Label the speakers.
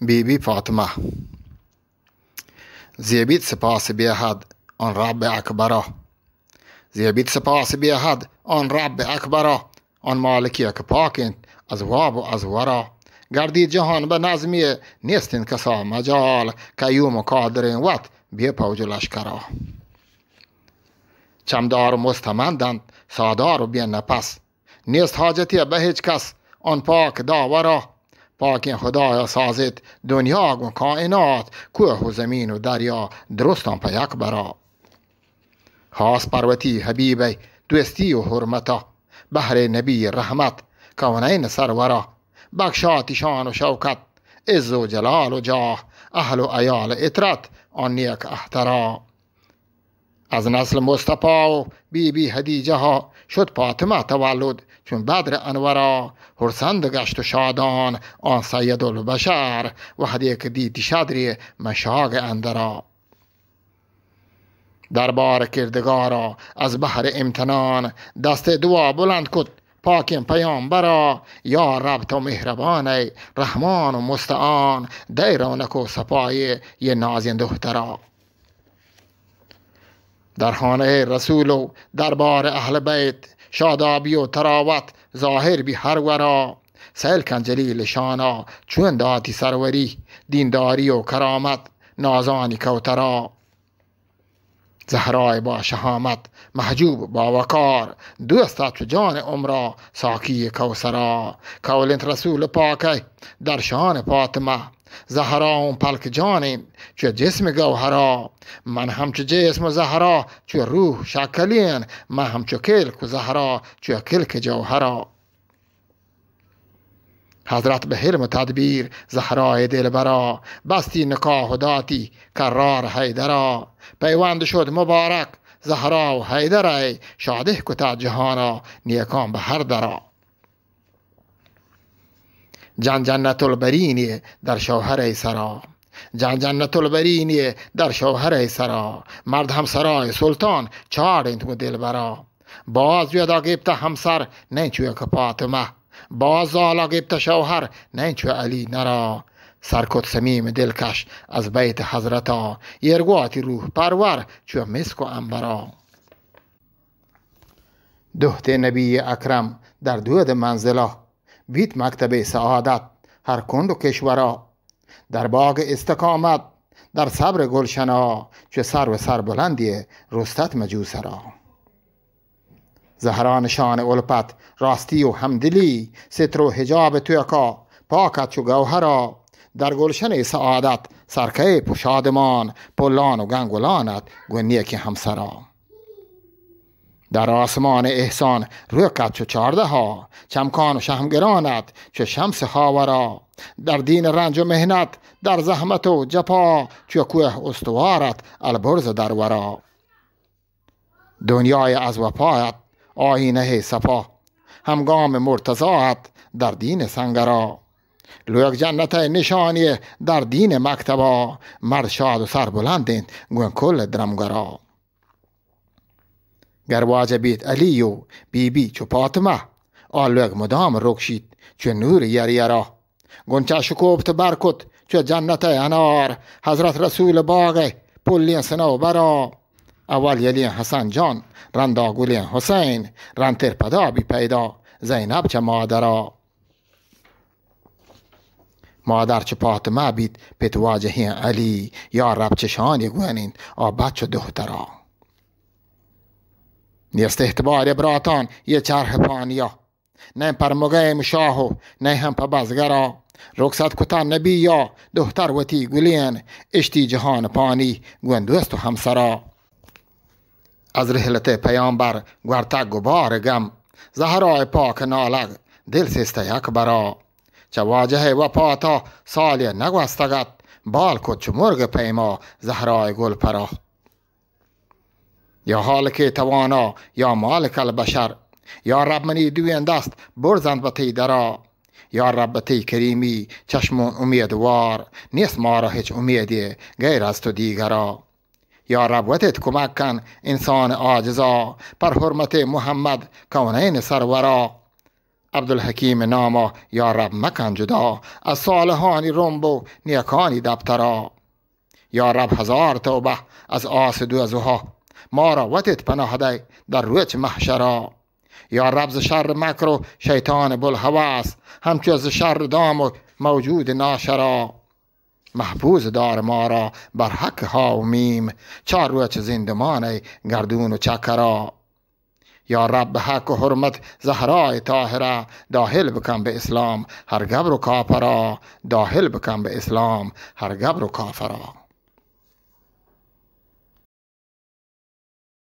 Speaker 1: بیبی فاطمه. زیبید سپاس بی حد آن رب اکبره، زیبید سپاس بی حد آن رب اکبره، آن مالکی که پاکند از واب و از ورا. گردید جهان به نظمی نیستین کسا مجال، کیوم و قادرین وقت بی پوج و لشکرا. چمدار و مستمندند سادار و بی نفس، نیست حاجتی به هیچ کس آن پاک داورا. پاک خدایا سازید دنیا و کائنات، کوه و زمین و دریا درستان پا یک برا. خاص پروتی حبیبی دوستی و حرمتا، بحر نبی رحمت کونین سرورا. بخشاتی شان و شوکت عز و جلال و جاه، اهل و عیال اطرت آن نیک احترا. از نسل مصطفی و بیبی خدیجه ها شد فاطمه تولد چون بدر انورا. خرسند گشت و شادان آن سید البشر، وحدی که دیدی شدری مشاق اندرا. دربار کردگارا از بحر امتنان، دست دعا بلند کد پاکیم پیامبرا. یا رب تو مهربانی رحمان و مستعان، دی رونق و صفای یه نازین دخترا. در خانه رسول و دربار اهل بیت، شادابی و تراوت ظاهر بی هر ورا. سیل کن جلیل شانا چون داتی سروری، دینداری و کرامت نازانی کوترا. زهرای با شهامت محجوب با وقار، دوستت چو جان عمرا ساقی کوثرا. کولنت رسول پاکی در شان فاطمه، زهرا اون پلک جانین چو جسم گوهرا. من همچو جسم و زهرا چو روح شکلین، من همچو کلک و زهرا چو کلک جوهرا. حضرت به حلم و تدبیر زهرای دلبرا، بستی نکاح و داتی کرار حیدرا. پیوند شد مبارک زهرا و حیدرای، شاده کتا جهانا نیکان به هر درا. جنت البرینی در شوهر سرا، جنت البرینی در شوهر سرا. مرد همسرای سلطان چارند و دلبرا. باز یادا گیبت همسر نینچوی که فاطمه، باز زالا گیبت شوهر نینچوی علی نرا. سرکت سمیم دلکش از بیت حضرتا، یرگواتی روح پرور چو مسک و انبرا. دهت نبی اکرم در دود منزله، بیت مکتب سعادت هر کند و کشورا. در باغ استقامت در صبر گلشنا، چه سر بلندی رستت مجوسرا. زهرا نشان الفت راستی و همدلی، ستر و حجاب تویکا پاکت چو گوهرا. در گلشن سعادت سرکه پشادمان، پلان و گنگولانت گونیه که همسرا. در آسمان احسان روکت چو 14 ها، چمکان و شهمگرانت چو شمس خاورا. در دین رنج و مهنت در زحمت و جفا، چو کوه استوارت البرز در ورا. دنیای از وفایت آینه صفا، همگام مرتضاعت در دین سنگرا. لوک جنت نشانی در دین مکتبا، مرد شاد و سربلندین گون کل درمگرا. گر واجبیت علی و بیبی چو فاطمه، آلوک مدام رکشید چو نور یریرا. گنچه شکوفت برکت چو جنت انار، حضرت رسول باغ پلین سنو برا. اول یلین حسن جان رندا گلین حسین، رنتر پدا بی پیدا زینب چه مادرا. مادر چه فاطمه بید پیت واجهین علی، یا رب چشانی گوینین آبد چو دخترا. نیست احتبار براتان یه چرخ پانیا، نه پر مقیم شاهو نه هم پا بزگرا. رخصت کتن نبی یا دختر وتی گلین، اشتی جهان پانی گوین دوست و همسرا. از رحلت پیامبر گورتگ و بارگم، زهرای پاک نالگ دل سسته یک برا. چه واجه وفاتا سالی نگوستگت، بال کد چو مرگ پیما زهرای گل پرا. یا حالک توانا یا مالک البشر، یا رب منی دوین دست برزند و تی درا. یا رب تی کریمی چشمون امیدوار، نیست ما را هیچ امیدی غیر از تو دیگرا. یا رب وتت کمک کن انسان عاجزا، پر حرمت محمد کونین سرورا. عبدالحکیم ناما یا رب مکن جدا از صالحانی رنب و نیکانی دبترا. یا رب هزار توبه از آسد و ازوها ما را وتت پناه دی در روچ محشرا. یا رب ز شر مکر و شیطان بلحواس همچو ز شر دام و موجود ناشرا. محفوظ دار ما را بر حق ها و میم چار روچ زندمان گردون و چکرا. یا رب به حق و حرمت زهرای طاهره داخل بکن به اسلام هر گبر و کافرا. داخل بکن به اسلام هر گبر و کافرا.